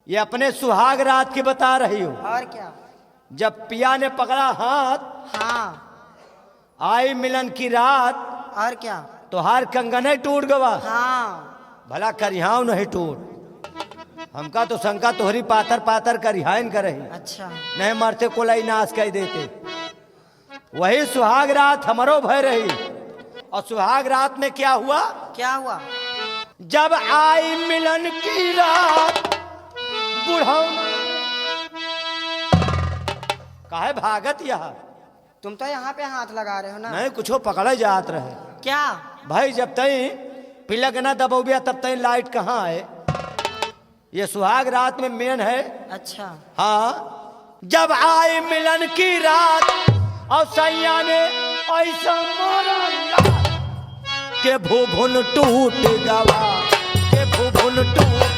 ये अपने सुहाग रात की बता रही हूँ। और क्या? जब पिया ने पकड़ा हाथ, हाँ। आई मिलन की रात, और क्या? तो हार कंगन टूट गवा। हाँ। भला करिहाव नहीं टूट, हमका तो शंका तोहरी पातर पातर करिहाइन करही, अच्छा। नहीं मरते को लाई नाश कह देते। वही सुहाग रात हमरो भय रही। और सुहाग रात में क्या हुआ? क्या हुआ? जब आई मिलन की रात, बुढ़ौना काहे भागत यहाँ? तुम तो यहाँ पे हाथ लगा रहे हो ना। नहीं कुछो पकड़े जात रहे। क्या? भाई जब तई पिलक ना दबोबिया तब तई लाइट कहाँ है? ये सुहाग रात में मेन है। अच्छा। हाँ, जब आई मिलन की रात और सैया ने ऐसा मारा के भूभुन टूट गवा, के भूभुन टूट